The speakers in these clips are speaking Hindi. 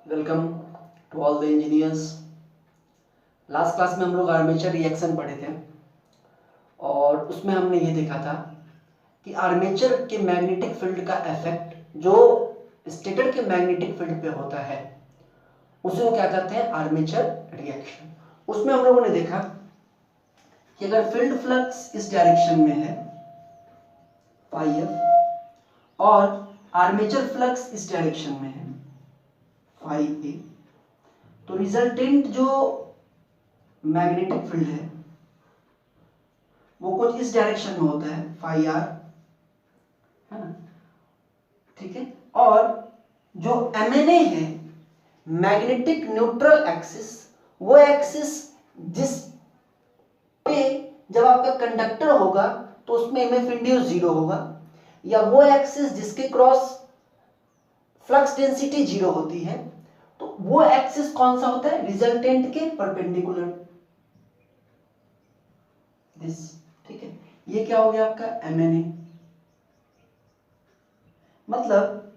Welcome to all the engineers. Last class में हम लोग आर्मेचर रिएक्शन पढ़े थे और उसमें हमने ये देखा था कि आर्मेचर के मैग्नेटिक फील्ड का इफेक्ट जो स्टेटर के मैग्नेटिक फील्ड पे होता है उसे वो क्या कहते हैं, आर्मेचर रिएक्शन। उसमें हम लोगों ने देखा कि अगर फील्ड फ्लक्स इस डायरेक्शन में है फाई एफ और आर्मेचर फ्लक्स इस डायरेक्शन में है फाई ए, तो रिजल्टेंट जो मैग्नेटिक फील्ड है वो कुछ इस डायरेक्शन में होता है फाई आर, है ना, ठीक है। और जो एमएनए है मैग्नेटिक न्यूट्रल एक्सिस, वो एक्सिस जिस पे जब आपका कंडक्टर होगा तो उसमें एमएफ इंड्यूस 0 होगा, या वो एक्सिस जिसके क्रॉस फ्लक्स डेंसिटी 0 होती है, तो वो एक्सिस कौन सा होता है, रिजल्टेंट के परपेंडिकुलर, दिस, ठीक है। ये क्या हो गया आपका एमएनए। मतलब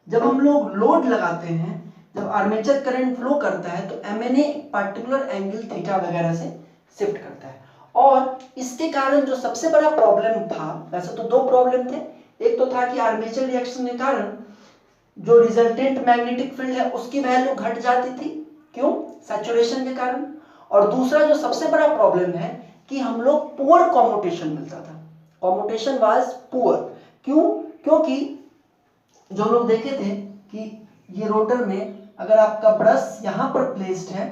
जब हम लोग लोड लगाते हैं, जब आर्मेचर करंट फ्लो करता है तो एमएनए पार्टिकुलर एंगल थीटा वगैरह से शिफ्ट करता है। और इसके कारण जो सबसे बड़ा प्रॉब्लम था, वैसे तो दो प्रॉब्लम थे, एक तो था कि आर्मेचर रिएक्शन के कारण जो रिजल्टेंट मैग्नेटिक फील्ड है उसकी वैल्यू घट जाती थी, क्यों, सैचुरेशन के कारण। और दूसरा जो सबसे बड़ा प्रॉब्लम है कि हम लोग पुअर कॉम्यूटेशन मिलता था, कॉम्यूटेशन वाज पुअर। क्यों, क्योंकि जो लोग देखे थे कि ये रोटर में अगर आपका ब्रश यहां पर प्लेस्ड है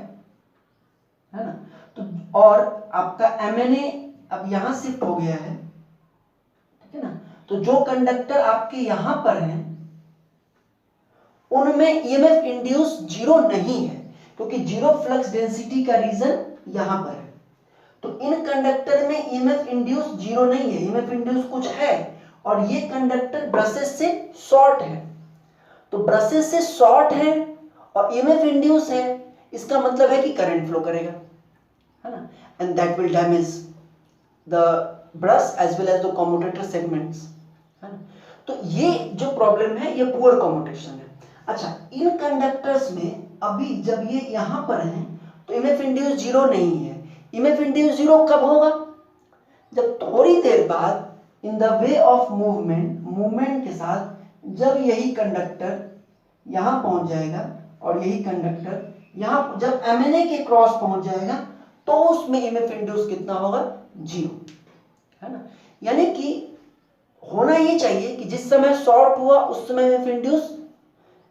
ना, तो और आपका एमएनए अब यहां शिफ्ट हो गया है, ठीक है ना, तो जो कंडक्टर आपके यहां पर हैं उनमें ईएमएफ इंड्यूस 0 नहीं है, क्योंकि 0 फ्लक्स डेंसिटी का रीजन यहां पर है। तो इन कंडक्टर में ईएमएफ इंड्यूस 0 नहीं है, ईएमएफ इंड्यूस कुछ है, और ये कंडक्टर ब्रशेस से शॉर्ट है। तो ब्रशेस से शॉर्ट है और ईएमएफ इंड्यूस है, इसका मतलब है कि करंट फ्लो करेगा, है ना, and that will damage the brush as well as the commutator segments, है ना। तो ये जो प्रॉब्लम है ये पुअर कम्यूटेशन है। अच्छा, इन कंडक्टर्स में अभी जब ये यहां पर हैं तो ईएमएफ इंड्यूस 0 नहीं है। ईएमएफ इंड्यूस 0 कब होगा, जब थोड़ी देर बाद in the way of movement के साथ जब यही कंडक्टर यहां पहुंच जाएगा और यही कंडक्टर यहां जब एमएनए के क्रॉस पहुंच जाएगा तो उसमें ईएमएफ इंड्यूस कितना होगा, 0, है ना। यानी कि होना ये चाहिए कि जिस समय शॉर्ट हुआ उस समय ईएमएफ इंड्यूस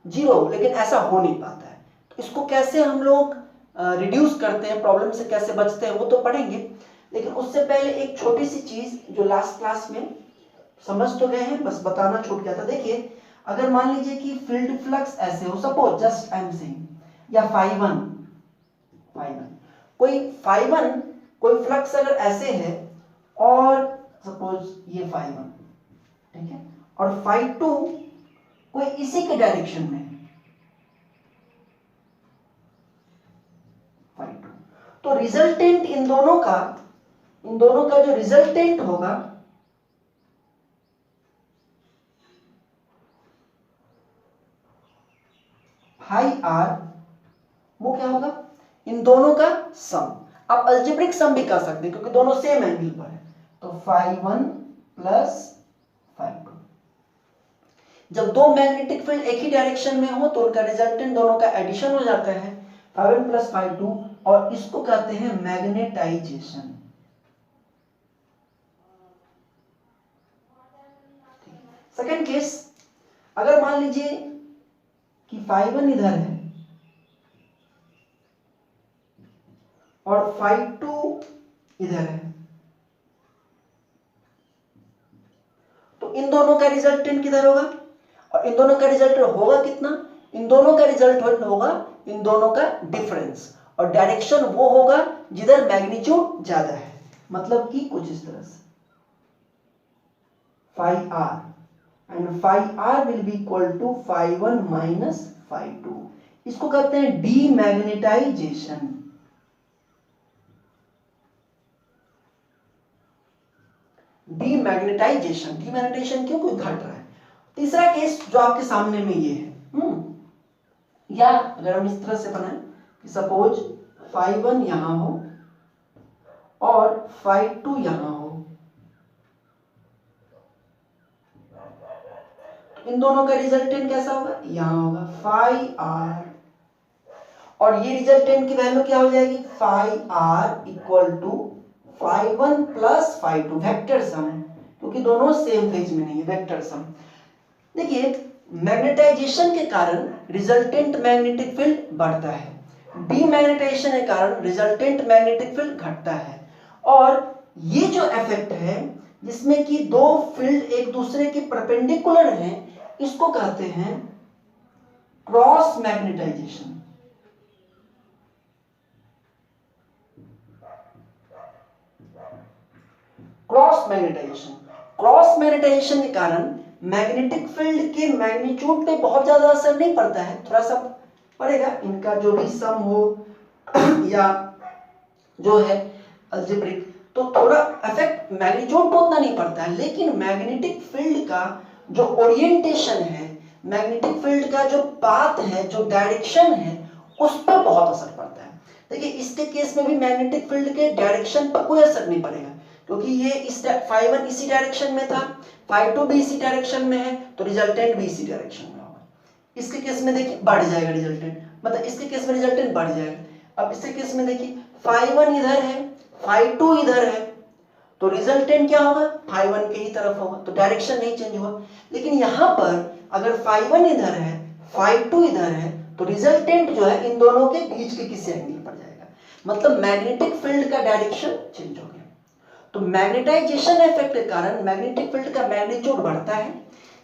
0, लेकिन ऐसा हो नहीं पाता है। तो इसको कैसे हम लोग रिड्यूस करते हैं, प्रॉब्लम से कैसे बचते हैं, वो तो पढ़ेंगे, लेकिन उससे पहले एक छोटी सी चीज जो लास्ट क्लास में समझ तो गए हैं, बस बताना छूट गया था। देखिए, अगर मान लीजिए कि फील्ड फ्लक्स ऐसे हो, suppose just I am saying, या फाई 1 कोई फ्लक्स अगर ऐसे है और सपोज ये फाई 1, ठीक है, और फाई 2 कोई इसी के डायरेक्शन में है, फाई 2, तो रिजल्टेंट इन दोनों का जो रिजल्टेंट होगा फाई आर, वो क्या होगा, इन दोनों का सम। आप अल्जेब्रिक सम भी कर सकते हैं क्योंकि दोनों सेम एंगल पर है, तो फाई 1 प्लस फाई 2। जब दो मैग्नेटिक फील्ड एक ही डायरेक्शन में हो तो उनका रिजल्टेंट दोनों का एडिशन हो जाता है, फाई 1 प्लस फाई 2, और इसको कहते हैं मैग्नेटाइजेशन। सेकेंड केस, अगर मान लीजिए कि फाई 1 इधर है और फाई 2 इधर है, तो इन दोनों का रिजल्टेंट किधर होगा, और इन दोनों का रिजल्टेंट होगा कितना, इन दोनों का रिजल्टेंट होगा इन दोनों का डिफरेंस, और डायरेक्शन वो होगा जिधर मैग्नीट्यूड ज्यादा है, मतलब कि कुछ इस तरह से phi R and phi R will be equal to phi 1 minus phi 2। इसको कहते हैं डीमैग्नेटाइजेशन। डीमैग्नेटाइजेशन क्यों, कोई घट रहा है। तीसरा केस जो आपके सामने में ये है, या अगर हम इस तरह से बनाएं कि सपोज phi1 यहां हो और phi2 यहां हो, तो इन दोनों का रिजल्टेंट कैसा होगा, यहां होगा phi r, और ये रिजल्टेंट की वैल्यू क्या हो जाएगी, phi r equal to phi1 plus phi2, vector sum है क्योंकि दोनों सेम फेज में नहीं है, वेक्टर सम। देखिए मैग्नेटाइजेशन के कारण रिजल्टेंट मैग्नेटिक फील्ड बढ़ता है, डीमैग्नेटाइजेशन के कारण रिजल्टेंट मैग्नेटिक फील्ड घटता है, और ये जो इफेक्ट है जिसमें कि दो फील्ड एक दूसरे के परपेंडिकुलर हैं, इसको कहते हैं क्रॉस मैग्नेटाइजेशन। क्रॉस मैग्नेटाइजेशन के कारण मैग्नेटिक फील्ड के मैग्नीट्यूड पे बहुत ज्यादा असर नहीं पड़ता है, थोड़ा सा पड़ेगा, इनका जो भी सम हो या जो है अलजेब्रिक, तो थोड़ा इफेक्ट मैग्नीट्यूड पे उतना नहीं पड़ता है, लेकिन मैग्नेटिक फील्ड का जो ओरिएंटेशन है, मैग्नेटिक फील्ड का जो पाथ है, जो डायरेक्शन है, उस पर बहुत असर पड़ता है। देखिए इसके केस में भी मैग्नेटिक फील्ड के डायरेक्शन पर कोई असर नहीं पड़ेगा क्योंकि ये इस phi1 इसी डायरेक्शन में था, phi2 भी इसी डायरेक्शन में है, तो रिजल्टेंट भी इसी डायरेक्शन में होगा। इसके केस में देखिए बढ़ जाएगा रिजल्टेंट, मतलब इसके केस में रिजल्टेंट बढ़ जाएगा। अब इसके केस में देखिए phi1 इधर है, phi2 इधर है, तो रिजल्टेंट क्या होगा, phi1 के ही तरफ होगा, तो डायरेक्शन नहीं चेंज हुआ। लेकिन यहां पर अगर phi1 इधर है, phi2 इधर है, तो रिजल्टेंट जो है इन दोनों के बीच के किसी एंगल पर जाएगा, मतलब मैग्नेटिक फील्ड का डायरेक्शन चेंज हो गया। तो मैग्नेटाइजेशन इफेक्ट के कारण मैग्नेटिक फील्ड का मैग्नीट्यूड बढ़ता है,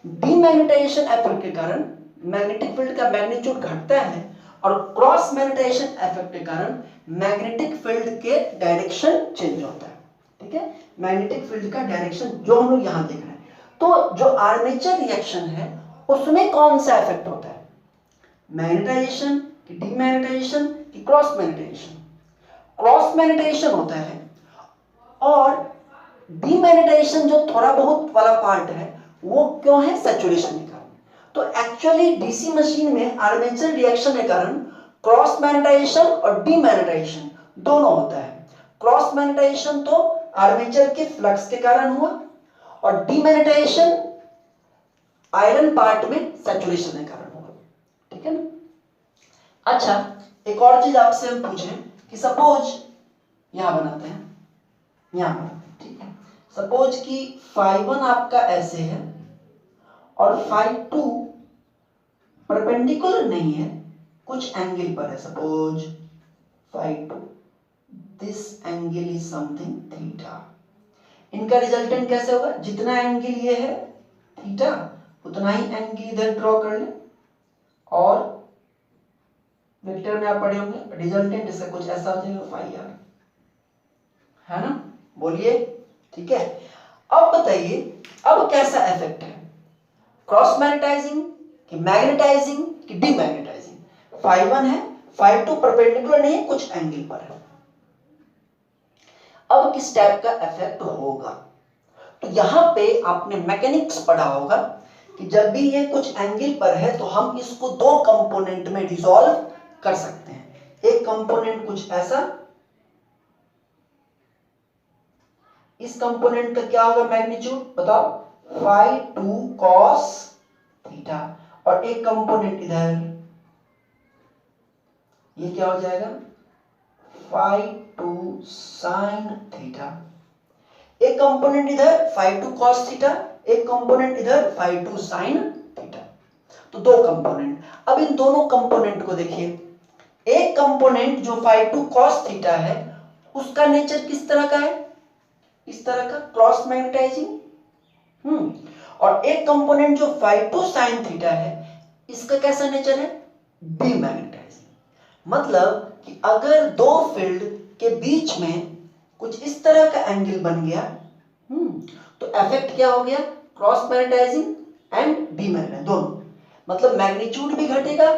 डीमैग्नेटाइजेशन इफेक्ट के कारण मैग्नेटिक फील्ड का मैग्नीट्यूड घटता है, और क्रॉस मैग्नेटाइजेशन इफेक्ट के कारण मैग्नेटिक फील्ड के डायरेक्शन चेंज होता है। ठीक है, मैग्नेटिक फील्ड का डायरेक्शन जो हम लोग यहां देख रहे हैं। तो जो आर्मेचर रिएक्शन है उसमें कौन सा इफेक्ट होता है, मैग्नेटाइजेशन कि डीमैग्नेटाइजेशन कि क्रॉस मैग्नेटाइजेशन? क्रॉस मैग्नेटाइजेशन होता है, और डीमैग्नेटाइजेशन जो थोड़ा बहुत वाला पार्ट है वो क्यों है, सैचुरेशन के कारण। तो एक्चुअली डीसी मशीन में आर्मेचर रिएक्शन के कारण क्रॉस मैग्नेटाइजेशन और डीमैग्नेटाइजेशन दोनों होता है। क्रॉस मैग्नेटाइजेशन तो आर्मेचर के फ्लक्स के कारण हुआ, और डीमैग्नेटाइजेशन आयरन पार्ट में सैचुरेशन के कारण हुआ। ठीक है ना। अच्छा, एक और चीज आपसे हम पूछें कि सपोज यहां बनाते हैं, यहां पर, ठीक है, सपोज कि phi1 आपका ऐसे है और phi2 परपेंडिकुलर नहीं है, कुछ एंगल पर है, suppose phi2, this angle is something theta. इनका रिजल्टेंट कैसे होगा, जितना एंगल ये है थीटा उतना ही एंगल इधर ड्रॉ कर ले, और वेक्टर में आप पढ़े होंगे रिजल्टेंट इसका कुछ ऐसा हो जाएगा phi r, है ना, बोलिए। ठीक है, अब बताइए अब कैसा इफेक्ट है, क्रॉस मैग्नेटाइजिंग कि मैग्नेटाइजिंग कि डीमैग्नेटाइजिंग? phi1 है, phi2 परपेंडिकुलर नहीं है, कुछ एंगल पर है। अब किस टाइप का इफेक्ट होगा, तो यहां पे आपने मैकेनिक्स पढ़ा होगा कि जब भी ये कुछ एंगल पर है तो हम इसको दो कंपोनेंट में डिसॉल्व कर सकते हैं। एक कंपोनेंट कुछ ऐसा, इस कंपोनेंट का क्या होगा मैग्नीट्यूड बताओ, phi2 cos थीटा, और एक कंपोनेंट इधर, ये क्या हो जाएगा phi2 sin थीटा। एक कंपोनेंट इधर phi2 cos थीटा, एक कंपोनेंट इधर phi2 sin थीटा, तो दो कंपोनेंट। अब इन दोनों कंपोनेंट को देखिए, एक कंपोनेंट जो phi2 cos थीटा है उसका नेचर किस तरह का है, इस तरह का, क्रॉस मैग्नेटाइजिंग। और एक कंपोनेंट जो phi2 sin थीटा है इसका कैसा नेचर है, डीमैग्नेटाइजिंग। मतलब कि अगर दो फील्ड के बीच में कुछ इस तरह का एंगल बन गया, तो इफेक्ट क्या हो गया, क्रॉस मैग्नेटाइजिंग एंड डीमैग्नेटाइजिंग दोनों, मतलब मैग्नीट्यूड भी घटेगा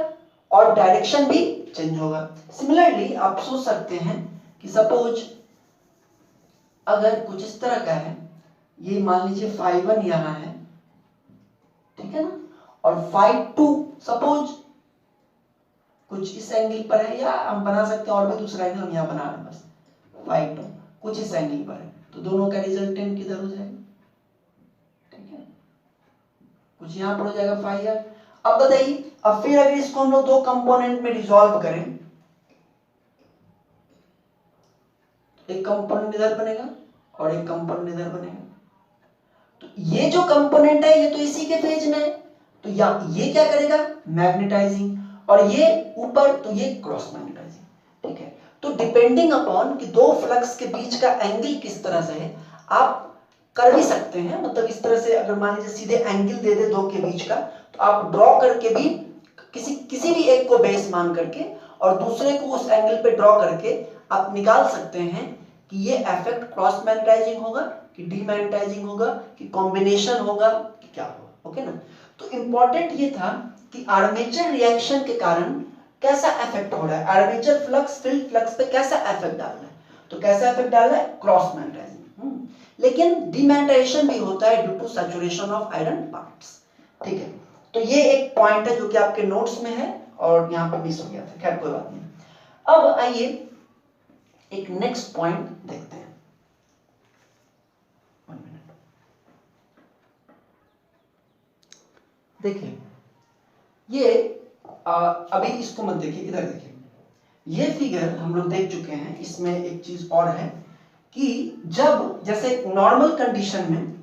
और डायरेक्शन भी चेंज होगा। सिमिलरली आप सोच सकते हैं कि सपोज अगर कुछ इस तरह का है, ये मान लीजिए phi1 यहां है, ठीक है ना, और phi2 सपोज कुछ इस एंगल पर है, या हम बना सकते हैं और भी दूसरा एंगल, हम यहाँ बना रहे हैं बस फाइ टू, कुछ इस एंगल पर है, तो दोनों का रिजल्टेंट किधर हो जाएगा, ठीक है, कुछ यहाँ पर हो जाएगा फाइ आर। अब बताइए, अब फिर अगर इसको हम लोग दो कंपोनेंट में डिसॉल्व करें, एक कंपोनेंट इधर बनेगा और एक कंपोनेंट इधर बनेगा, तो ये जो कंपोनेंट है ये तो इसी के फेज में है, तो या ये क्या करेगा, मैग्नेटाइजिंग, और ये ऊपर तो ये क्रॉस मैग्नेटाइजिंग, ठीक है। तो डिपेंडिंग अपॉन कि दो फ्लक्स के बीच का एंगल किस तरह से है, आप कर भी सकते हैं, मतलब इस तरह से अगर मान लीजिए सीधे एंगल दे दे दो के बीच का, तो आप ड्रॉ करके भी किसी भी एक को बेस मान करके और दूसरे को उस एंगल पे ड्रॉ करके आप निकाल सकते हैं कि ये इफेक्ट क्रॉस मैग्नेटाइजिंग होगा कि डीमैग्नेटाइजिंग होगा कि कॉम्बिनेशन होगा कि क्या होगा, ओके ना। तो इंपॉर्टेंट ये था कि आर्मेचर रिएक्शन के कारण कैसा इफेक्ट हो रहा है, आर्मेचर फ्लक्स फील्ड फ्लक्स पे कैसा इफेक्ट डाल रहा है, तो कैसा इफेक्ट डाल रहा है, क्रॉस मैग्नेटाइजिंग। लेकिन डीमैग्नेटाइजेशन भी होता है due to saturation of iron parts, ठीक है। तो ये एक पॉइंट है जो कि आपके नोट्स में है और यहाँ पे मिस हो गया था, खैर कोई बात नहीं। अब आइए एक नेक्स्ट पॉइंट देखते हैं, 1 मिनट, देखिए ये अभी इसको मत देखिए, इधर देखिए, ये फिगर हम लोग देख चुके हैं। इसमें एक चीज और है कि जब जैसे नॉर्मल कंडीशन में,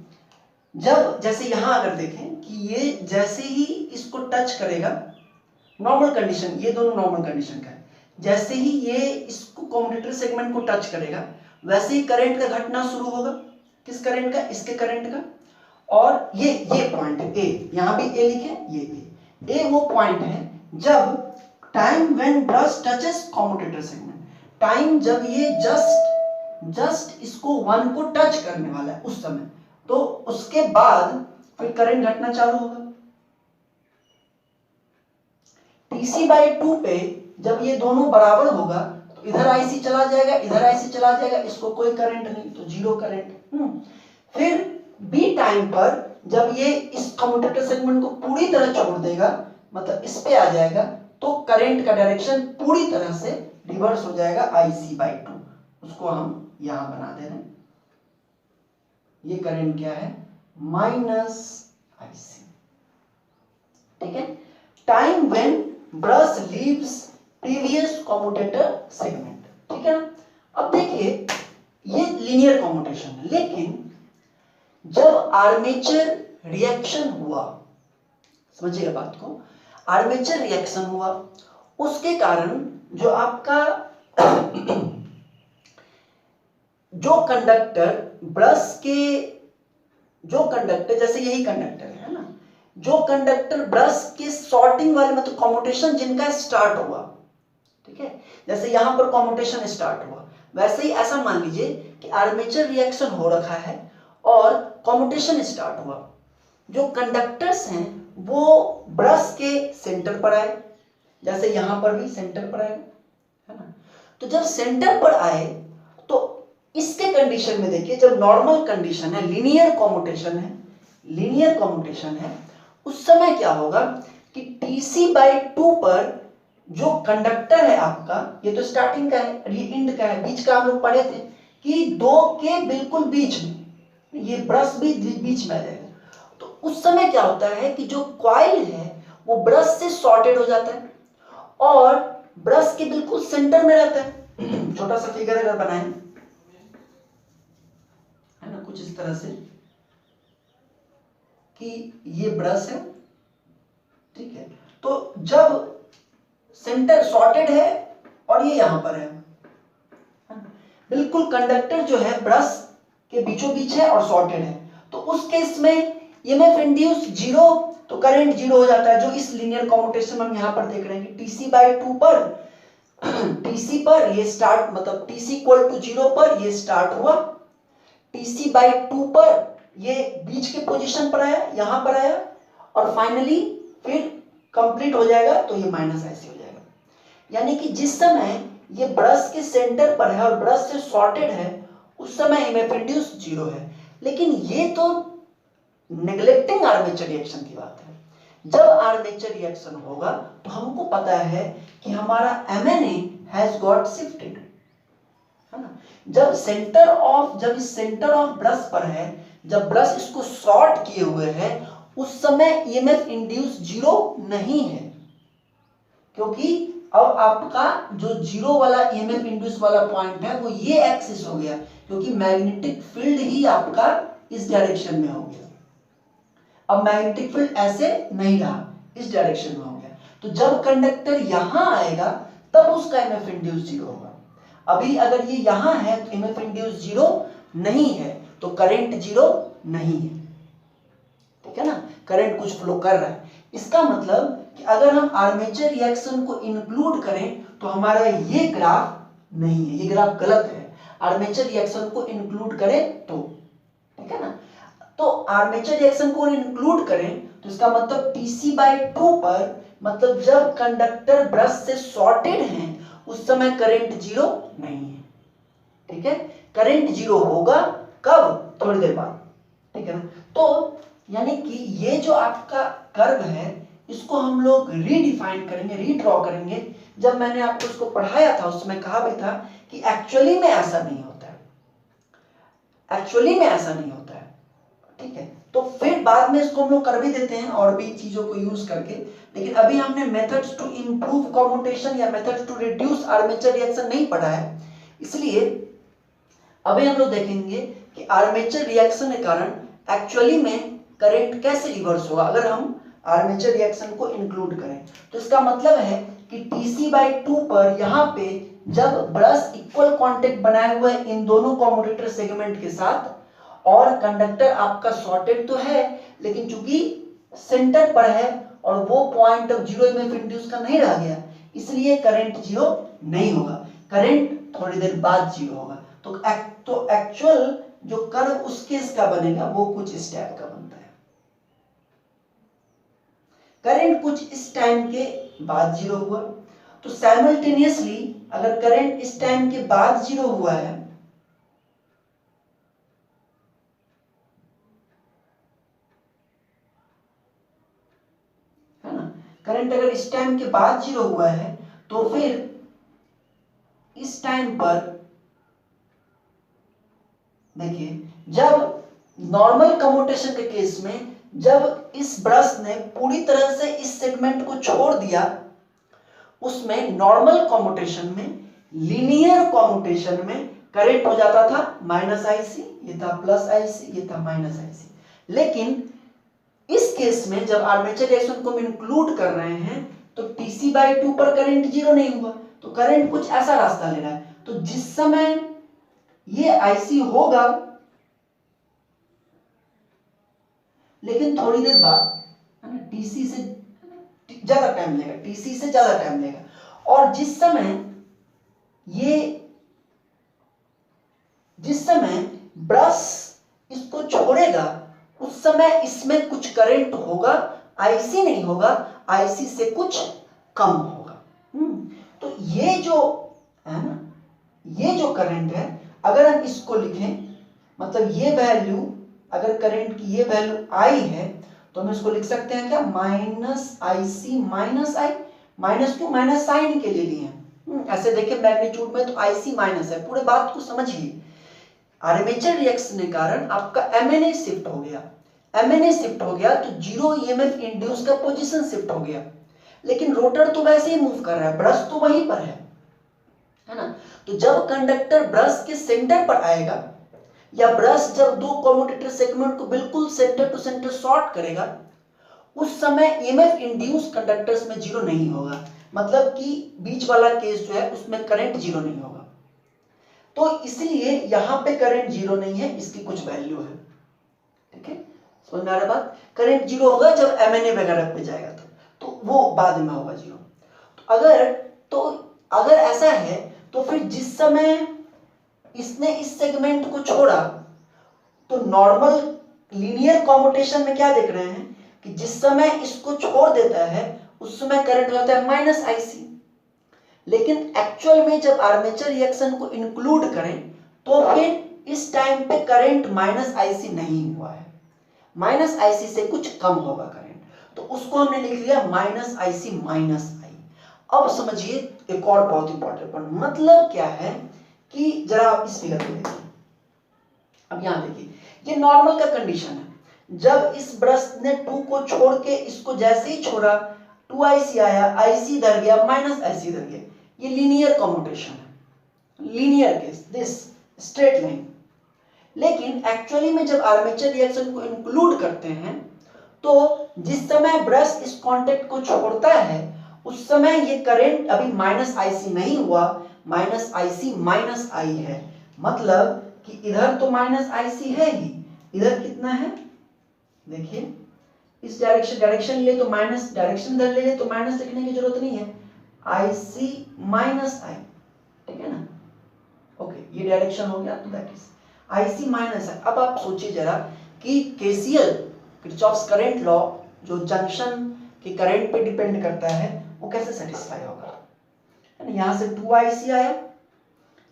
जब जैसे यहां अगर देखें कि ये जैसे ही इसको टच करेगा, नॉर्मल कंडीशन, ये दोनों नॉर्मल कंडीशन का है, जैसे ही ये इसको कम्यूटेटर सेगमेंट को टच करेगा वैसे ही करंट का घटना शुरू होगा। किस करंट का, इसके करंट का। और ये पॉइंट है ए, यहां भी ए लिखे, ये ए वो पॉइंट है जब time when brush touches commutator segment, time जब ये जस्ट इसको 1 को टच करने वाला है उस समय, तो उसके बाद फिर करंट घटना चालू होगा। Tc/2 पे जब ये दोनों बराबर होगा तो इधर आईसी चला जाएगा, इधर आईसी चला जाएगा, इसको कोई करंट नहीं, तो जीरो करंट। फिर बी टाइम पर जब ये इस कम्यूटेटर सेगमेंट को पूरी तरह छोड़ देगा, मतलब इस पे आ जाएगा, तो करंट का डायरेक्शन पूरी तरह से रिवर्स हो जाएगा Ic/2, उसको हम यहां बना दे रहे हैं। ये करंट क्या है, -Ic, ठीक है। Time when brush leaves previous commutator segment, ठीक है ना। अब देखिए ये लीनियर कम्यूटेशन है, लेकिन जब आर्मेचर रिएक्शन हुआ, समझिएगा बात को, आर्मेचर रिएक्शन हुआ उसके कारण जो आपका जो कंडक्टर ब्रश के, जो कंडक्टर जैसे यही कंडक्टर है ना, जो कंडक्टर ब्रश के सॉर्टिंग वाले मतलब कम्यूटेशन जिनका स्टार्ट हुआ, ठीक है, जैसे यहां पर कम्यूटेशन स्टार्ट हुआ, वैसे ही ऐसा मान लीजिए कि आर्मेचर रिएक्शन हो रखा है और कम्यूटेशन स्टार्ट हुआ, जो कंडक्टर्स हैं वो ब्रश के सेंटर पर आए, जैसे यहां पर भी सेंटर पर आए, है ना। तो जब सेंटर पर आए तो इसके कंडीशन में देखिए, जब नॉर्मल कंडीशन है, लीनियर कम्यूटेशन है, लीनियर कम्यूटेशन है, उस समय क्या होगा कि Tc/2 पर जो कंडक्टर है आपका, ये तो स्टार्टिंग का है, ये एंड का है, बीच का हम लोग पढ़े थे कि दो के बिल्कुल बीच में ये ब्रश भी बीच में आ जाएगा, तो उस समय क्या होता है कि जो कॉइल है वो ब्रश से सॉर्टेड हो जाता है और ब्रश के बिल्कुल सेंटर में रहता है। छोटा सा फिगर अगर बनाएं, है ना, कुछ इस तरह से कि ये ब्रश है, ठीक है, तो जब सेंटर सॉर्टेड है और ये यहां पर है, बिल्कुल कंडक्टर जो है ब्रश के बीचों बीच है और सॉर्टेड है, तो उस केस में ईएमएफ इंड्यूस जीरो, तो करंट जीरो हो जाता है, जो इस लीनियर कम्यूटेशन में हम यहां पर देख रहे हैं कि Tc/2 पर, Tc पर ये स्टार्ट, मतलब Tc=0 पर ये स्टार्ट हुआ, Tc/2 पर ये बीच के पोजीशन पर आया, यहां पर आया, और फाइनली फिर कंप्लीट हो जाएगा तो ये -Ic हो जाएगा। यानी कि जिस समय ये ब्रश के सेंटर पर है और ब्रश से सॉर्टेड है उस समय ईएमएफ इंड्यूस जीरो है। लेकिन ये तो नेग्लेक्टिंग आर्मेचर रिएक्शन की बात है, जब आर्मेचर रिएक्शन होगा तो हमको पता है कि हमारा MnA हैज गॉट शिफ्टेड, है ना। जब इस सेंटर ऑफ ब्रश पर है, जब ब्रश इसको शॉर्ट किए हुए है, उस समय ईएमएफ इंड्यूस जीरो नहीं है, क्योंकि अब आपका जो जीरो वाला ईएमएफ इंड्यूस वाला पॉइंट है वो ये एक्सिस हो गया, क्योंकि मैग्नेटिक फील्ड ही आपका इस डायरेक्शन में हो गया। अब मैग्नेटिक फील्ड ऐसे नहीं रहा, इस डायरेक्शन में हो गया। तो जब कंडक्टर यहां आएगा तब उसका ईएमएफ इंड्यूस जीरो होगा। अभी अगर ये यहां है तो ईएमएफ इंड्यूस जीरो नहीं है, तो करंट जीरो नहीं है, ठीक है ना। करंट कुछ फ्लो कर रहा है। इसका मतलब कि अगर हम आर्मेचर रिएक्शन को इंक्लूड करें तो हमारा ये ग्राफ नहीं है, ये ग्राफ गलत है। आर्मेचर रिएक्शन को इंक्लूड करें तो, ठीक है ना। तो आर्मेचर रिएक्शन को इंक्लूड करें तो इसका मतलब Tc/2 पर, मतलब जब कंडक्टर ब्रश से शॉर्टेड हैं उस समय करंट जीरो नहीं है, ठीक है। करंट जीरो होगा कब? थोड़ी देर बाद, ठीक है ना। तो यानी कि ये जो आपका कर्व है इसको हम लोग रीडिफाइन करेंगे, रीड्रॉ करेंगे। जब मैंने आपको इसको पढ़ाया था उसमें कहा भी था कि एक्चुअली में ऐसा नहीं होता है, एक्चुअली में ऐसा नहीं होता है, ठीक है। तो फिर बाद में इसको हम लोग कर भी देते हैं और भी चीजों को यूज करके, लेकिन अभी हमने मेथड्स टू इंप्रूव कम्यूटेशन या methods to reduce armature reaction नहीं पढ़ा है, इसलिए अभी हम लोग देखेंगे कि आर्मेचर रिएक्शन के कारण एक्चुअली में करंट कैसे रिवर्स होगा अगर हम आर्मेचर रिएक्शन को इंक्लूड करें। तो इसका मतलब है कि Tc/2 पर यहाँ पे जब ब्रश इक्वल कांटेक्ट बनाए हुए इन दोनों कम्यूटेटर सेगमेंट के साथ, और कंडक्टर आपका शॉर्टेड तो है लेकिन चूंकि सेंटर पर है और वो point of zero EMF induce का नहीं रह गया, इसलिए करंट जीरो नहीं होगा, करंट थोड़ी देर बाद जीरो होगा। तो एक्चुअल जो कर्व उस केस का बनेगा वो कुछ इस टाइप का बनता है। करंट कुछ इस टाइम के बाद जीरो हुआ, तो साइमल्टेनियसली अगर करंट इस टाइम के बाद जीरो हुआ है, करंट अगर इस टाइम के बाद जीरो हुआ है तो फिर इस टाइम पर देखिए, जब नॉर्मल कम्यूटेशन के केस में जब इस ब्रश ने पूरी तरह से इस सेगमेंट को छोड़ दिया, उसमें नॉर्मल कम्यूटेशन में, लीनियर कम्यूटेशन में करंट हो जाता था -IC, ये था +IC, ये था -IC। लेकिन इस केस में जब आर्मेचर रिएक्शन को हम इंक्लूड कर रहे हैं तो Tc/2 पर करंट जीरो नहीं हुआ, तो करंट कुछ ऐसा रास्ता ले रहा है। तो जिस समय ये IC होगा, लेकिन थोड़ी देर बाद Tc से ज्यादा टाइम लेगा, Tc से ज्यादा टाइम लेगा, और जिस समय ब्रश इसको छोड़ेगा उस समय इसमें कुछ करंट होगा, IC नहीं होगा, IC से कुछ कम होगा। तो ये जो है ना, ये जो करंट है, अगर हम इसको लिखें, मतलब ये वैल्यू, अगर करंट की ये वैल्यू I है तो हम इसको लिख सकते हैं क्या, -IC -I, माइनस क्यों, माइनस साइन के लिए लिए हैं। ऐसे देखिए मैग्नीट्यूड में तो IC माइनस है, पूरे बात को समझिए। आर्मेचर रिएक्शन के कारण आपका MnA शिफ्ट हो गया, MnA शिफ्ट हो गया तो जीरो ईएमएफ इंड्यूस का पोजीशन शिफ्ट हो गया, लेकिन रोटर तो वैसे ही मूव कर रहा है, ब्रश तो वहीं पर है ना। तो जब कंडक्टर ब्रश के सेंटर पर आएगा, या ब्रश जब दो कम्यूटेटर सेगमेंट को बिल्कुल सेंटर टू सेंटर शॉर्ट करेगा, उस समय ईएमएफ इंड्यूस कंडक्टर्स में जीरो नहीं होगा, मतलब कि बीच वाला केस जो है उसमें करंट जीरो नहीं होगा। तो इसलिए यहां पे करंट जीरो नहीं है, इसकी कुछ वैल्यू है, ठीक है, समझ में आ रहा बात। करंट जीरो होगा जब MnA वगैरह पे जाएगा तो वो बाद में होगा जीरो। तो अगर ऐसा है तो फिर जिस समय इसने इस सेगमेंट को छोड़ा, तो नॉर्मल लीनियर कम्यूटेशन में क्या देख रहे हैं कि जिस समय इसको छोड़ देता है उस समय करंट हो जाता है -IC, लेकिन एक्चुअल में जब आर्मेचर रिएक्शन को इंक्लूड करें तो फिर इस टाइम पे करंट -IC नहीं हुआ है, -IC से कुछ कम होगा करंट। तो उसको हमने लिख लिया माइनस आई सी माइनस आई। अब समझिए एक और बहुत इंपॉर्टेंट पॉइंट, मतलब क्या है कि जरा आप इस फिगर को देखिए। अब यहां देखिए, ये नॉर्मल का कंडीशन है, जब इस ब्रश ने 2 को छोड़ के इसको जैसे ही छोड़ा 2IC आया, IC इधर गया, माइनस IC इधर गया, ये लीनियर कम्यूटेशन है, linear case, this straight line. लेकिन एक्चुअली में जब आर्मेचर रिएक्शन को इंक्लूड करते हैं तो जिस समय ब्रश इस कांटेक्ट को छोड़ता है उस समय ये करंट अभी माइनस IC नहीं हुआ, माइनस IC माइनस आई है, मतलब कि इधर तो माइनस IC है ही, इधर कितना है देखिए, इस डायरेक्शन ले तो माइनस, डायरेक्शन इधर ले तो माइनस लिखने की जरूरत नहीं है, IC माइनस आई, ठीक है ना। ओके, ये डायरेक्शन हो गया, तो दैट इज IC माइनस है। अब आप सोचिए जरा कि KCL किरचॉफ्स करंट लॉ जो जंक्शन के करंट पे डिपेंड करता है वो कैसे सेटिस्फाई होगा, है ना। यहां से 2IC आया,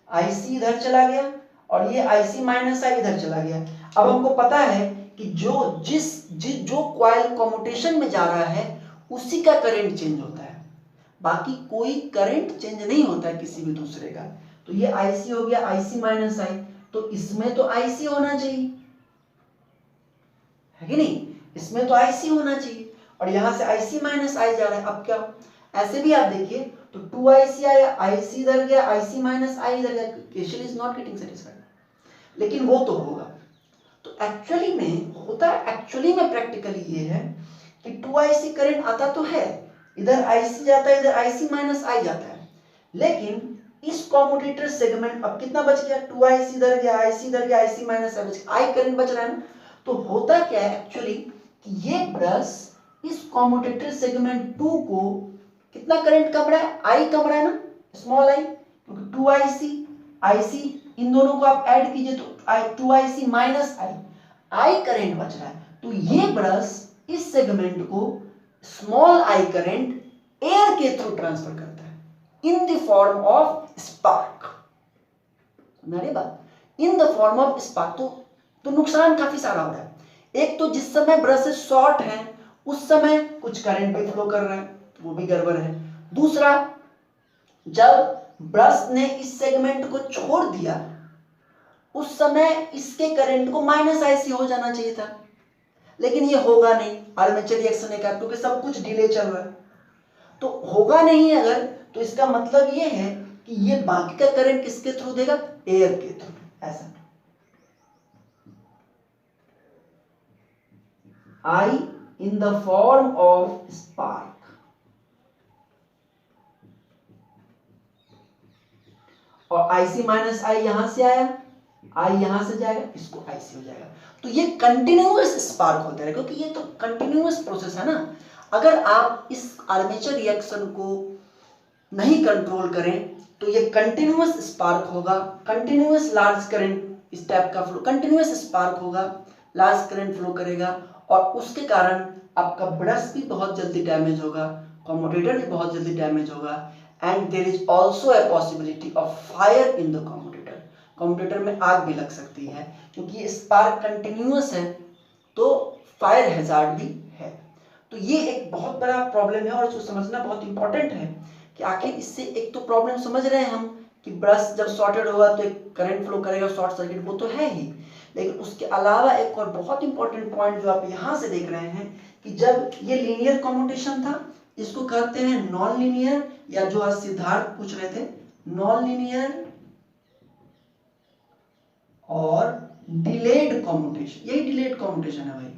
IC इधर चला गया और ये IC माइनस आई इधर चला गया। अब हमको पता है कि जो कॉइल कम्यूटेशन में जा रहा है उसी का करंट चेंज होता है, बाकी कोई करंट चेंज नहीं होता है किसी भी दूसरे का। तो ये IC हो गया, IC माइनस आई, तो इसमें तो IC होना चाहिए, है कि नहीं, इसमें तो IC होना चाहिए, और यहां से IC माइनस आई जा रहा है। अब क्या, ऐसे भी आप देखिए तो 2IC आया, IC इधर गया, IC माइनस आई इधर गया, KCL is not getting satisfied, लेकिन वो तो होगा। तो एक्चुअली में होता है, एक्चुअली में प्रैक्टिकली ये है कि 2IC करंट आता तो है, इधर IC जाता है, इधर IC माइनस आई जाता है, लेकिन इस कम्यूटेटर सेगमेंट अब कितना बच गया, 2IC इधर गया, IC इधर गया, IC माइनस आई बच गया, आई करंट बच रहा है ना। तो होता क्या है एक्चुअली कि ये ब्रश इस कम्यूटेटर सेगमेंट 2 को कितना करंट कम रहा है, आई कम रहा है ना, स्मॉल आई, क्योंकि 2IC IC इन दोनों को आप ऐड कीजिए तो 2IC माइनस आई करंट बच रहा है। तो ये ब्रश इस सेगमेंट को स्मॉल आई करंट एयर के थ्रू ट्रांसफर करता है in the form of spark, मेरी बात, in the form of spark. तो नुकसान काफी सारा हो रहा है। एक तो जिस समय ब्रशेस शॉर्ट हैं उस समय कुछ करंट भी फ्लो कर रहा है, वो भी गड़बड़ है। दूसरा, जब ब्रश ने इस सेगमेंट को छोड़ दिया उस समय इसके करंट को माइनस IC हो जाना चाहिए था, लेकिन ये होगा नहीं, आर्मेचर रिएक्शन ने कहा, क्योंकि सब कुछ डिले चल रहा है। तो होगा नहीं अगर, तो इसका मतलब ये है कि ये बाकी का करंट किसके थ्रू देगा, एयर के थ्रू, ऐसा। I in the form of spark, और IC माइनस आई यहां से आया, आई यहां से जाएगा, इसको IC हो जाएगा। तो ये कंटिन्यूअस स्पार्क होता है, क्योंकि ये तो कंटिन्यूअस प्रोसेस है ना। अगर आप इस आर्मेचर रिएक्शन को नहीं कंट्रोल करें तो ये कंटिन्यूअस स्पार्क होगा, कंटिन्यूअस लार्ज करंट इस टाइप का फ्लो, कंटिन्यूअस स्पार्क होगा, लार्ज करंट फ्लो करेगा, और उसके कारण आपका ब्रश भी बहुत जल्दी डैमेज होगा, कम्यूटेटर भी बहुत जल्दी डैमेज होगा, and there is also a possibility of fire in the commutator. Commutator में आग भी लग सकती है, क्योंकि ये स्पार्क कंटिन्यूअस है तो फायर हैजार्ड भी है। तो ये एक बहुत बड़ा प्रॉब्लम है, और इसको समझना बहुत इंपॉर्टेंट है कि आखिर इससे एक तो प्रॉब्लम समझ रहे हैं हम कि ब्रश जब शॉर्टेड होगा तो एक करंट फ्लो करेगा, शॉर्ट सर्किट, वो तो है ही, लेकिन उसके अलावा एक और बहुत इंपॉर्टेंट पॉइंट जो आप यहां से देख रहे हैं कि जब ये लीनियर कम्यूटेशन था, इसको कहते हैं नॉन लीनियर, या जो आज सिद्धार्थ पूछ रहे थे, नॉन लीनियर और डिलेड कम्यूटेशन। यही डिलेड कम्यूटेशन है भाई,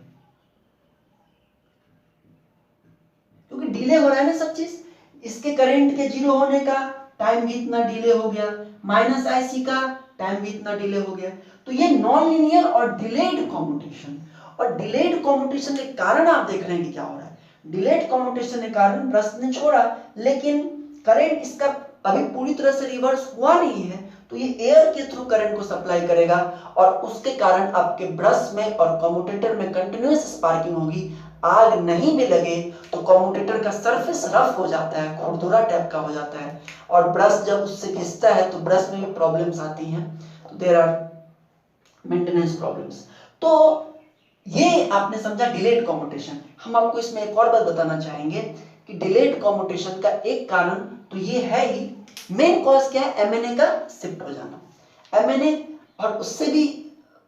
क्योंकि डिले हो रहा है ना सब चीज। इसके करंट के जीरो होने का टाइम भी इतना डिले हो गया, माइनस IC का टाइम भी इतना डिले हो गया। तो ये नॉन लीनियर और डिलेड कम्यूटेशन, और डिलेड कम्यूटेशन के कारण आप देख रहे हैं कि क्या हो रहा है। डिलेड कम्यूटेशन के कारण ब्रश ने छोड़ा, लेकिन करंट इसका अभी पूरी तरह से रिवर्स हुआ नहीं है, तो ये एयर के थ्रू करंट को सप्लाई करेगा, और उसके कारण आपके ब्रश में और कम्यूटेटर में कंटिन्यूअस स्पार्किंग होगी। आग नहीं भी लगे तो कम्यूटेटर का सरफेस रफ हो जाता है, खुरदुरा टाइप का हो जाता है, और ब्रश जब उससे घिसता है तो ब्रश में भी प्रॉब्लम्स आती हैं, तो देयर आर मेंटेनेंस प्रॉब्लम्स। तो ये आपने समझा डिलेड कम्यूटेशन। हम आपको इसमें एक और बात बताना चाहेंगे कि डिलेड कम्यूटेशन का एक कारण तो ये है ही, मेन कॉज क्या है, एमएनए का शिफ्ट हो जाना। एमएनए और उससे भी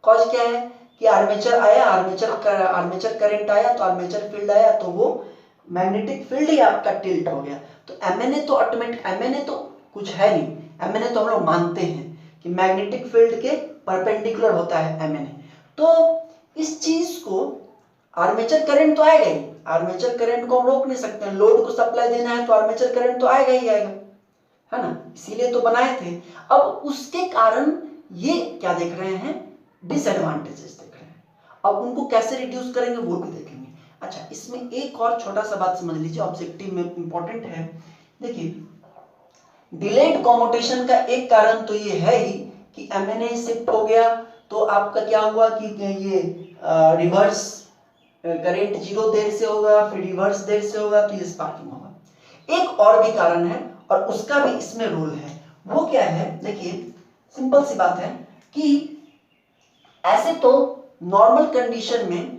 कॉज क्या है कि आर्मेचर आया, आर्मेचर करंट आया तो आर्मेचर फील्ड आया तो वो मैग्नेटिक फील्ड ही आपका टिल्ट हो गया। तो एमएनए तो ऑटोमेटिक, एमएनए तो कुछ है नहीं, एमएनए तो हम लोग मानते हैं कि मैग्नेटिक फील्ड के परपेंडिकुलर होता है एमएनए। तो इस चीज को आर्मेचर करंट तो आएगा ही, आर्मेचर करंट को हम रोक नहीं सकते, लोड को सप्लाई देना है तो आर्मेचर करंट तो आएगा ही आएगा, है ना, इसीलिए तो बनाए थे। अब उसके कारण ये क्या देख रहे हैं, डिसएडवांटेजेस देख रहे हैं। अब उनको कैसे रिड्यूस करेंगे वो भी देखेंगे। अच्छा, इसमें एक और छोटा सा बात समझ लीजिए, ऑब्जेक्टिव में इंपॉर्टेंट है। देखिए, डिलेड कम्यूटेशन का एक कारण तो ये है ही कि एमएनए शिफ्ट हो गया तो आपका क्या हुआ कि ये रिवर्स करंट 0 देर से होगा, फिर रिवर्स देर से होगा, तो ये स्पार्किंग होगा। एक और भी कारण है और उसका भी इसमें रोल है, वो क्या है, देखिए सिंपल सी बात है कि ऐसे तो नॉर्मल कंडीशन में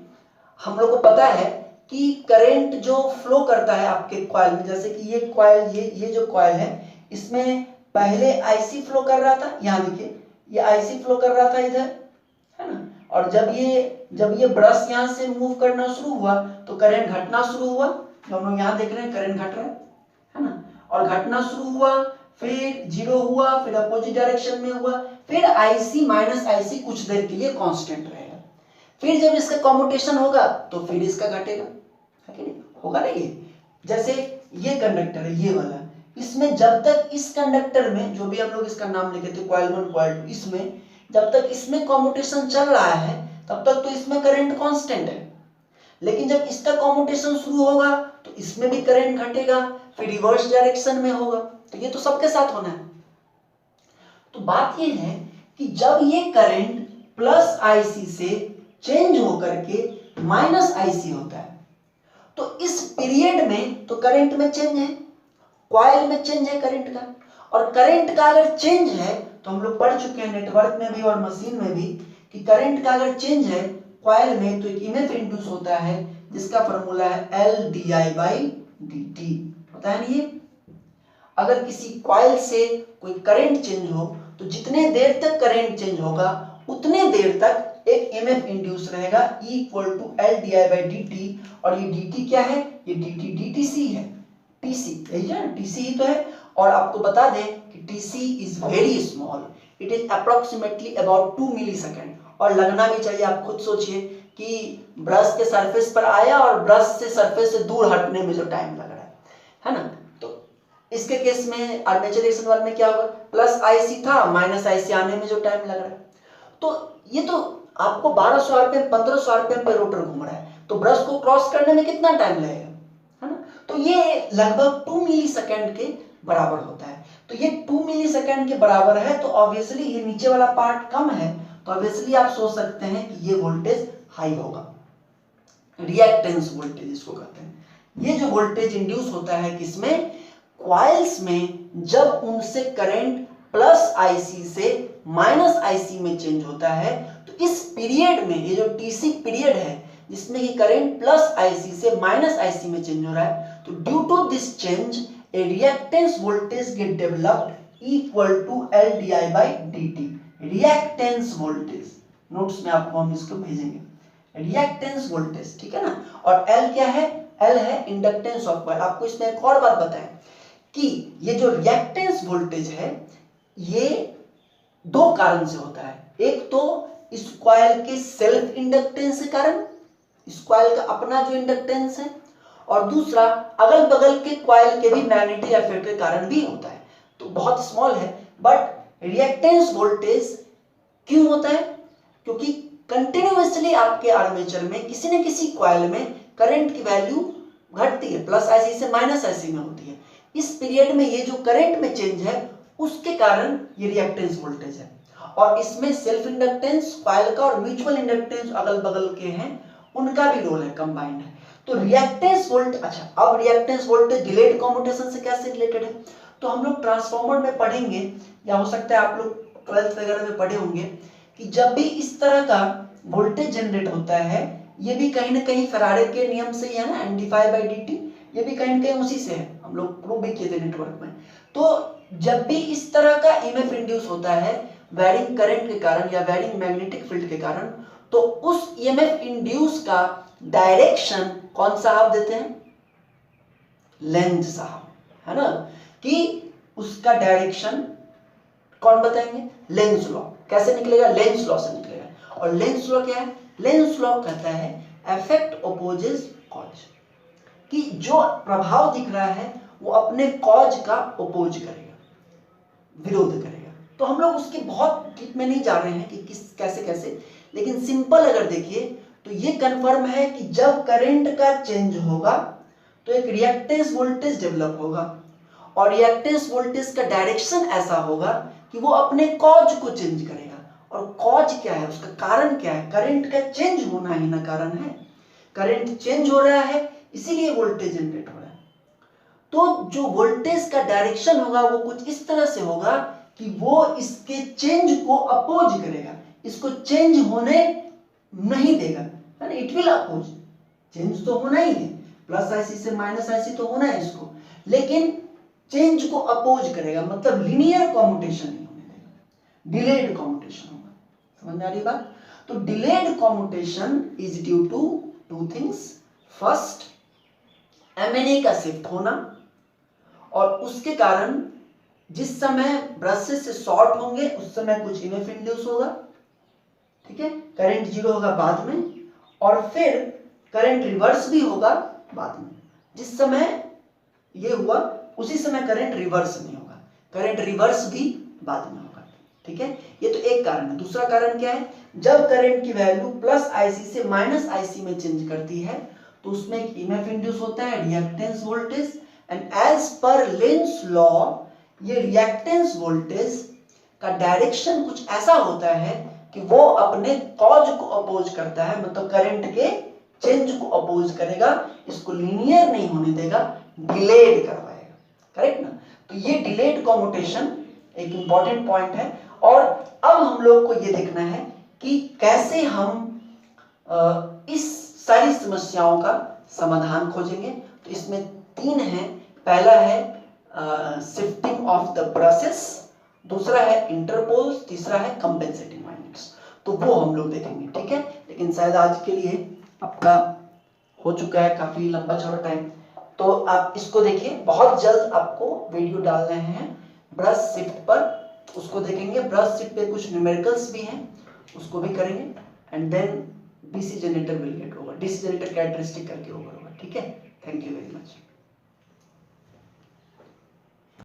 हम लोग को पता है कि करंट जो फ्लो करता है आपके कॉइल में, जैसे कि ये कॉइल, ये जो कॉइल है इसमें पहले आईसी फ्लो कर रहा था, यहाँ देखिए ये आईसी फ्लो कर रहा था इधर, है ना, और जब ये ब्रश यहाँ से मूव करना शुरू हुआ तो करंट घटना शुरू हुआ, जो हम लोग यहाँ देख रहे हैं करंट घट रहा है ना, और घटना शुरू हुआ, फिर 0 हुआ, फिर अपोजिट डायरेक्शन में हुआ, फिर आईसी माइनस आईसी कुछ देर के लिए कांस्टेंट रहेगा, फिर जब इसका कम्यूटेशन होगा तो फिर इसका घटेगा, है कि नहीं, होगा ना। ये जैसे ये कंडक्टर है ये वाला, इसमें जब तक इस कंडक्टर में, जो भी हम लोग इसका नाम लिखे थे कॉइल 1 कॉइल 2, इसमें जब तक इसमें कम्यूटेशन चल रहा है तब तक तो इसमें करंट कांस्टेंट है, लेकिन जब इसका कम्यूटेशन शुरू होगा तो इसमें भी करंट घटेगा, फिर रिवर्स डायरेक्शन में होगा, तो ये तो सबके साथ होना है। तो बात ये है कि जब ये करंट प्लस आईसी से चेंज होकर के माइनस आईसी होता है तो इस पीरियड में तो करंट में चेंज है, कॉइल में चेंज है करंट का, और करंट का अगर चेंज है तो हम लोग पढ़ चुके हैं नेटवर्क में भी और मशीन में भी कि करंट का अगर चेंज है कॉइल में तो एक ईएमएफ इंड्यूस होता है जिसका फॉर्मूला है LdI/dt, पता है नहीं। अगर किसी कॉइल से कोई करंट चेंज हो तो जितने देर तक करंट चेंज होगा उतने देर तक एक ईएमएफ इंड्यूस रहेगा इक्वल टू LdI/dt, और ये dt क्या है, ये dt dtc है, TC यही है, TC ही तो है। और आपको बता दें कि TC is very small, it is approximately about 2 millisecond, और लगना भी चाहिए। आप खुद सोचिए कि ब्रश के सरफेस पर आया और ब्रश से सरफेस से दूर हटने में जो टाइम लग रहा है ना, तो इसके केस में आर्मेचर रिएक्शन वाले में क्या होगा, प्लस आईसी था माइनस आईसी आने में जो टाइम लग रहा है, तो ये तो आपको 1200 आरपीएम 1500 आरपीएम पे रोटर घूम रहा है तो ब्रश को क्रॉस करने में कितना टाइम लगेगा, है ना, तो ये लगभग 2 मिलीसेकंड के बराबर होता है। तो ये 2 मिलीसेकंड के बराबर है तो ऑब्वियसली ये नीचे वाला पार्ट कम है, तो ऑब्वियसली आप सोच सकते हैं कि ये वोल्टेज हाई होगा, रिएक्टेंस वोल्टेज इसको कहते हैं। ये जो वोल्टेज इंड्यूस होता है किसमें, कॉइल्स में, जब उनसे करंट प्लस आईसी से माइनस आईसी में चेंज होता है, तो इस पीरियड में, ये जो टीसी पीरियड है जिसमें कि करंट प्लस आईसी से माइनस आईसी में चेंज हो रहा है, तो due to this change a reactance voltage get developed equal to LdI/dt, reactance voltage, notes में आपको हम इसको भेजेंगे, रिएक्टेंस वोल्टेज, ठीक है ना। और L क्या है, L है इंडक्टेंस ऑफ कॉइल। आपको इसमें एक और बात बताएं कि ये जो रिएक्टेंस वोल्टेज है ये दो कारण से होता है, एक तो इस कॉइल के सेल्फ इंडक्टेंस के कारण, इस कॉइल का अपना जो इंडक्टेंस है, और दूसरा अगल बगल के कॉइल के भी मैग्नेटिक इफेक्ट के कारण भी होता है, तो बहुत स्मॉल है। बट रिएक्टेंस वोल्टेज क्यों होता है, क्योंकि कंटिन्यूअसली आपके आर्मेचर में किसी न किसी कॉइल में करंट की वैल्यू घटती है, प्लस आईसी से माइनस आईसी में होती है। इस पीरियड में ये जो करंट में चेंज है उसके कारण ये रिएक्टेंस वोल्टेज है, और इसमें सेल्फ इंडक्टेंस कॉइल का और म्यूचुअल इंडक्टेंस अगल बगल के हैं उनका भी रोल है, कंबाइंड है। तो रिएक्टेंस वोल्टेज, अच्छा अब रिएक्टेंस वोल्टेज डिलेड कम्यूटेशन से कैसे रिलेटेड है, तो हम लोग ट्रांसफार्मर में पढ़ेंगे, या हो सकता है आप लोग 12th वगैरह में पढ़े होंगे कि जब भी इस तरह का वोल्टेज जनरेट होता है ये भी कहीं ना कहीं फैराडे के नियम से ही है ना, nd∅dt, ये भी कहीं ना कहीं उसी से है, हम लोग प्रूव भी किए थे नेटवर्क में। तो जब भी इस तरह का ईएमएफ इंड्यूस होता है वैरिंग करंट के कारण या वैरिंग मैग्नेटिक फील्ड के कारण, तो उस ईएमएफ इंड्यूस का डायरेक्शन कौन साहब देते हैं? लेंज साहब, है ना, कि उसका डायरेक्शन कौन बताएंगे? Lenz law. कैसे निकलेगा? लेंज लॉ से निकलेगा। और लेंज लॉ क्या है? लेंज लॉ कहता है इफेक्ट ओपोजेस कॉज, कि जो प्रभाव दिख रहा है वो अपने कॉज का ओपोज करेगा, विरोध करेगा। तो हम लोग उसकी बहुत डीप में नहीं जा रहे हैं कि किस कैसे कैसे, लेकिन सिंपल अगर देखिए तो ये कंफर्म है कि जब करंट का चेंज होगा तो एक रिएक्टेंस वोल्टेज डेवलप होगा, और रिएक्टेंस वोल्टेज का डायरेक्शन ऐसा होगा कि वो अपने कॉज को चेंज करेगा। और कॉज क्या है? उसका कारण क्या है? करंट का चेंज होना ही ना कारण है। करंट चेंज हो रहा है इसीलिए वोल्टेज जनरेट हो रहा है। तो जो वोल्टेज का डायरेक्शन होगा वो कुछ इस तरह से होगा कि वो इसके चेंज को अपोज करेगा, इसको चेंज होने नहीं देगा, है ना। इट विल अपोज, चेंज तो होना ही है, प्लस आईसी से माइनस आईसी तो होना है इसको, लेकिन चेंज को अपोज करेगा, मतलब लीनियर कम्यूटेशन नहीं होने देगा, डिलेड कम्यूटेशन होगा। समझ में आ रही बात? तो delayed commutation is due to two things. First, MNA का शिफ्ट होना, और उसके कारण जिस समय ब्रशेस से शॉर्ट होंगे उस समय कुछ ईएमएफ इंड्यूस होगा, ठीक है, करंट जीरो होगा बाद में, और फिर करंट रिवर्स भी होगा बाद में। जिस समय ये हुआ उसी समय करंट रिवर्स नहीं होगा, करंट रिवर्स भी बाद में होगा, ठीक है। ये तो एक कारण है। दूसरा कारण क्या है? जब करंट की वैल्यू प्लस आईसी से माइनस आईसी में चेंज करती है तो उसमें एक ईएमएफ इंड्यूस होता है, reactance voltage, and as per Lenz law ये रिएक्टेंस वोल्टेज का डायरेक्शन कुछ ऐसा होता है कि वो अपने कॉज को अपोज करता है, मतलब करंट के चेंज को अपोज करेगा, इसको लीनियर नहीं होने देगा, डिलेड करवाएगा, करेक्ट ना। तो ये डिलेड कम्यूटेशन एक इंपॉर्टेंट पॉइंट है। और अब हम लोग को ये देखना है कि कैसे हम इस सारी समस्याओं का समाधान खोजेंगे। तो इसमें तीन है। पहला है शिफ्टिंग ऑफ द ब्रशेस, दूसरा है इंटरपोल्स, तीसरा है कंपेंसेटिंग वाइंडिंग्स। तो वो हम लोग देखेंगे, ठीक है। लेकिन शायद आज के लिए आपका हो चुका है काफी लंबा चौड़ा टाइम, तो आप इसको देखिए। बहुत जल्द आपको वीडियो डाल रहे हैं ब्रश शिफ्ट पर, उसको देखेंगे। ब्रश शिफ्ट पे कुछ न्यूमेरिकल्स भी हैं, उसको भी करेंगे, and then DC generator will get over, DC generator characteristic करके ओवर होगा, ठीक है। Thank you very much.